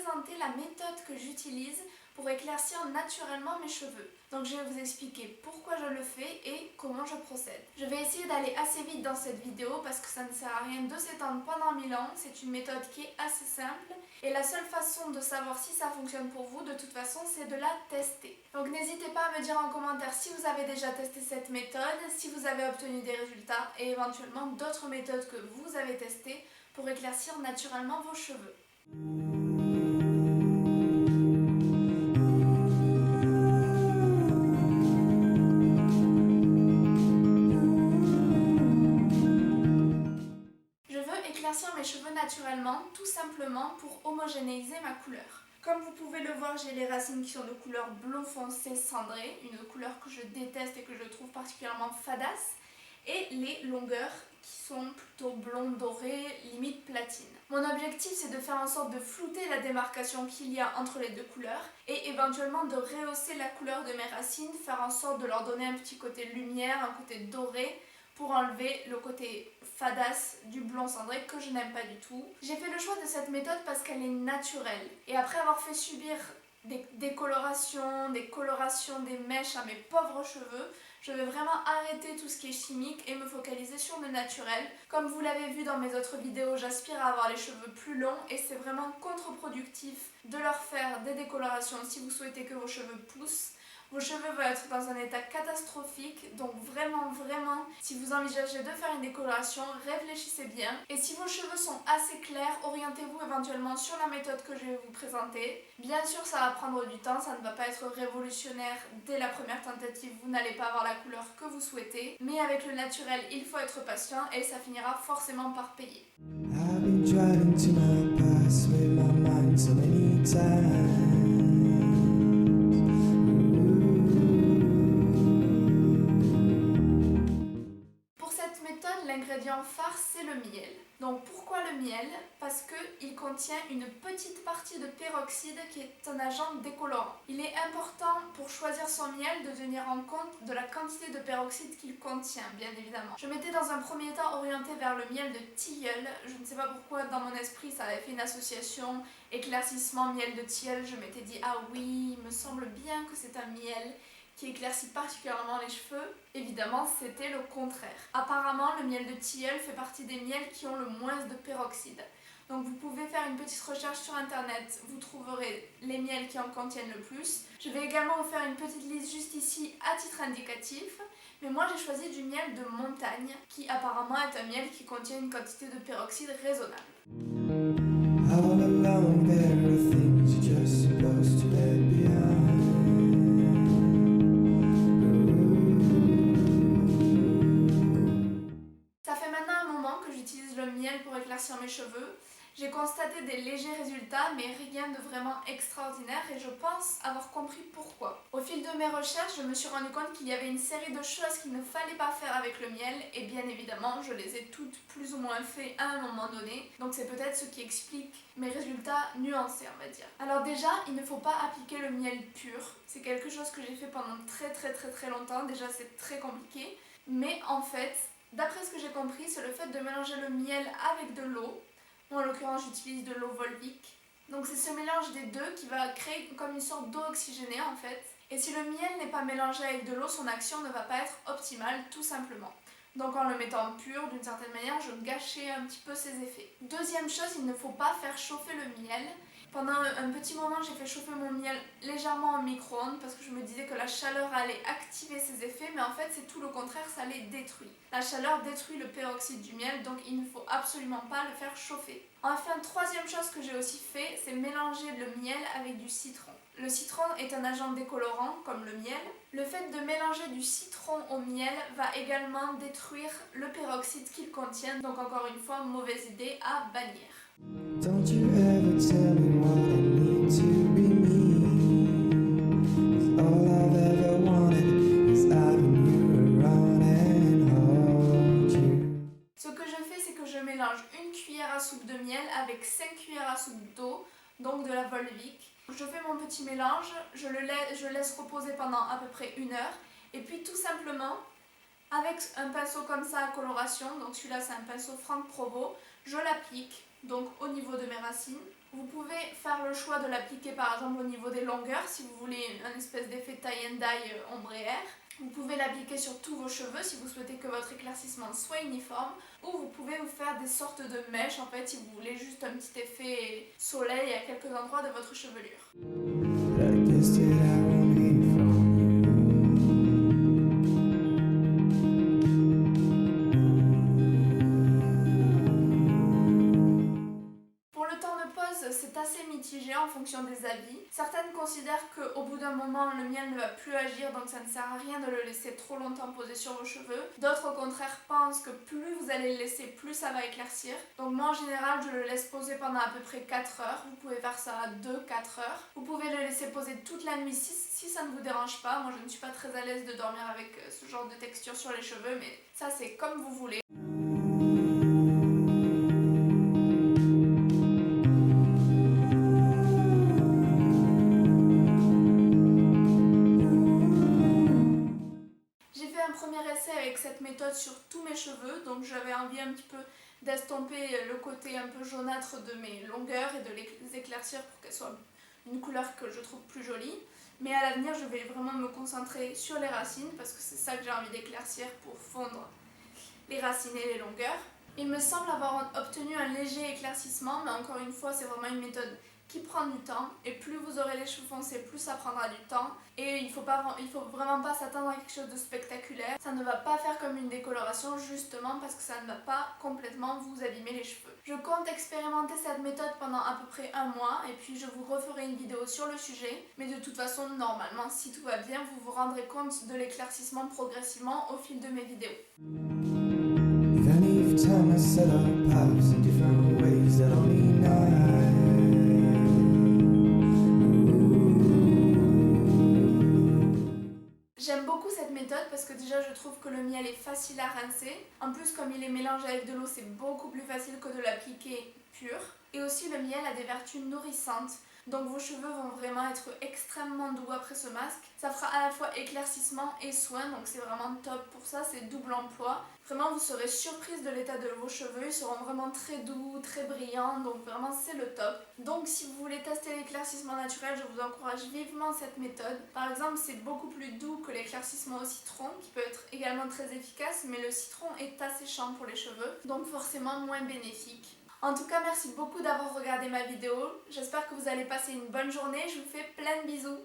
présenter la méthode que j'utilise pour éclaircir naturellement mes cheveux. Donc je vais vous expliquer pourquoi je le fais et comment je procède. Je vais essayer d'aller assez vite dans cette vidéo parce que ça ne sert à rien de s'étendre pendant 1000 ans. C'est une méthode qui est assez simple et la seule façon de savoir si ça fonctionne pour vous, de toute façon, c'est de la tester. Donc n'hésitez pas à me dire en commentaire si vous avez déjà testé cette méthode, si vous avez obtenu des résultats et éventuellement d'autres méthodes que vous avez testées pour éclaircir naturellement vos cheveux. Je veux éclaircir mes cheveux naturellement, tout simplement pour homogénéiser ma couleur. Comme vous pouvez le voir, j'ai les racines qui sont de couleur blond foncé cendré, une couleur que je déteste et que je trouve particulièrement fadasse, et les longueurs qui sont plutôt blond doré, limite platine. Mon objectif, c'est de faire en sorte de flouter la démarcation qu'il y a entre les deux couleurs et éventuellement de rehausser la couleur de mes racines, faire en sorte de leur donner un petit côté lumière, un côté doré, pour enlever le côté fadasse du blond cendré que je n'aime pas du tout. J'ai fait le choix de cette méthode parce qu'elle est naturelle. Et après avoir fait subir des décolorations, des colorations, des mèches à mes pauvres cheveux, je vais vraiment arrêter tout ce qui est chimique et me focaliser sur le naturel. Comme vous l'avez vu dans mes autres vidéos, j'aspire à avoir les cheveux plus longs et c'est vraiment contre-productif de leur faire des décolorations si vous souhaitez que vos cheveux poussent. Vos cheveux vont être dans un état catastrophique, donc vraiment, si vous envisagez de faire une décoloration, réfléchissez bien. Et si vos cheveux sont assez clairs, orientez-vous éventuellement sur la méthode que je vais vous présenter. Bien sûr, ça va prendre du temps, ça ne va pas être révolutionnaire dès la première tentative, vous n'allez pas avoir la couleur que vous souhaitez. Mais avec le naturel, il faut être patient et ça finira forcément par payer. L'ingrédient phare, c'est le miel. Donc pourquoi le miel? Parce qu'il contient une petite partie de peroxyde qui est un agent décolorant. Il est important pour choisir son miel de tenir en compte de la quantité de peroxyde qu'il contient, bien évidemment. Je m'étais dans un premier temps orientée vers le miel de tilleul. Je ne sais pas pourquoi dans mon esprit ça avait fait une association éclaircissement miel de tilleul. Je m'étais dit ah oui, il me semble bien que c'est un miel qui éclaircit particulièrement les cheveux. Évidemment, c'était le contraire. Apparemment, le miel de tilleul fait partie des miels qui ont le moins de peroxyde. Donc vous pouvez faire une petite recherche sur internet, vous trouverez les miels qui en contiennent le plus. Je vais également vous faire une petite liste juste ici à titre indicatif. Mais moi j'ai choisi du miel de montagne, qui apparemment est un miel qui contient une quantité de peroxyde raisonnable. All alone, there are things you're just supposed to let behind. J'utilise le miel pour éclaircir mes cheveux. J'ai constaté des légers résultats, mais rien de vraiment extraordinaire et je pense avoir compris pourquoi. Au fil de mes recherches, je me suis rendu compte qu'il y avait une série de choses qu'il ne fallait pas faire avec le miel et bien évidemment, je les ai toutes plus ou moins fait à un moment donné. Donc c'est peut-être ce qui explique mes résultats nuancés, on va dire. Alors déjà, il ne faut pas appliquer le miel pur. C'est quelque chose que j'ai fait pendant très longtemps. Déjà, c'est très compliqué. Mais en fait, d'après ce que j'ai compris, c'est le fait de mélanger le miel avec de l'eau. Moi, en l'occurrence, j'utilise de l'eau Volvic. Donc c'est ce mélange des deux qui va créer comme une sorte d'eau oxygénée en fait. Et si le miel n'est pas mélangé avec de l'eau, son action ne va pas être optimale tout simplement. Donc en le mettant pur, d'une certaine manière, je gâchais un petit peu ses effets. Deuxième chose, il ne faut pas faire chauffer le miel. Pendant un petit moment, j'ai fait chauffer mon miel légèrement au micro-ondes parce que je me disais que la chaleur allait activer ses effets, mais en fait c'est tout le contraire, ça les détruit. La chaleur détruit le peroxyde du miel, donc il ne faut absolument pas le faire chauffer. Enfin, troisième chose que j'ai aussi fait, c'est mélanger le miel avec du citron. Le citron est un agent décolorant, comme le miel. Le fait de mélanger du citron au miel va également détruire le peroxyde qu'il contient, donc encore une fois, mauvaise idée à bannir. Don't you ever tell me what I need to be me. 'Cause all I've ever wanted is having you around and hold you. Ce que je fais, c'est que je mélange une cuillère à soupe de miel avec 5 cuillères à soupe d'eau, donc de la Volvic. Je fais mon petit mélange, je laisse reposer pendant à peu près 1 heure, et puis tout simplement, avec un pinceau comme ça à coloration, donc celui-là c'est un pinceau Franck Provo, je l'applique donc au niveau de mes racines. Vous pouvez faire le choix de l'appliquer par exemple au niveau des longueurs si vous voulez un espèce d'effet tie and dye ombré air. Vous pouvez l'appliquer sur tous vos cheveux si vous souhaitez que votre éclaircissement soit uniforme, ou vous pouvez vous faire des sortes de mèches en fait si vous voulez juste un petit effet soleil à quelques endroits de votre chevelure. C'est assez mitigé en fonction des avis. Certaines considèrent qu'au bout d'un moment, le miel ne va plus agir, donc ça ne sert à rien de le laisser trop longtemps posé sur vos cheveux. D'autres, au contraire, pensent que plus vous allez le laisser, plus ça va éclaircir. Donc moi, en général, je le laisse poser pendant à peu près 4 heures. Vous pouvez faire ça à 2-4 heures. Vous pouvez le laisser poser toute la nuit si ça ne vous dérange pas. Moi, je ne suis pas très à l'aise de dormir avec ce genre de texture sur les cheveux, mais ça, c'est comme vous voulez. Avec cette méthode sur tous mes cheveux, donc j'avais envie un petit peu d'estomper le côté un peu jaunâtre de mes longueurs et de les éclaircir pour qu'elles soient une couleur que je trouve plus jolie. Mais à l'avenir, je vais vraiment me concentrer sur les racines parce que c'est ça que j'ai envie d'éclaircir pour fondre les racines et les longueurs. Il me semble avoir obtenu un léger éclaircissement, mais encore une fois, c'est vraiment une méthode qui prend du temps, et plus vous aurez les cheveux foncés, plus ça prendra du temps, et il faut vraiment pas s'attendre à quelque chose de spectaculaire. Ça ne va pas faire comme une décoloration justement parce que ça ne va pas complètement vous abîmer les cheveux. Je compte expérimenter cette méthode pendant à peu près 1 mois, et puis je vous referai une vidéo sur le sujet, mais de toute façon, normalement, si tout va bien, vous vous rendrez compte de l'éclaircissement progressivement au fil de mes vidéos. J'aime beaucoup cette méthode parce que déjà je trouve que le miel est facile à rincer. En plus, comme il est mélangé avec de l'eau, c'est beaucoup plus facile que de l'appliquer pur. Et aussi, le miel a des vertus nourrissantes. Donc vos cheveux vont vraiment être extrêmement doux après ce masque. Ça fera à la fois éclaircissement et soin, donc c'est vraiment top pour ça, c'est double emploi. Vraiment, vous serez surprise de l'état de vos cheveux, ils seront vraiment très doux, très brillants, donc vraiment c'est le top. Donc si vous voulez tester l'éclaircissement naturel, je vous encourage vivement cette méthode. Par exemple, c'est beaucoup plus doux que l'éclaircissement au citron, qui peut être également très efficace, mais le citron est asséchant pour les cheveux, donc forcément moins bénéfique. En tout cas, merci beaucoup d'avoir regardé ma vidéo. J'espère que vous allez passer une bonne journée. Je vous fais plein de bisous.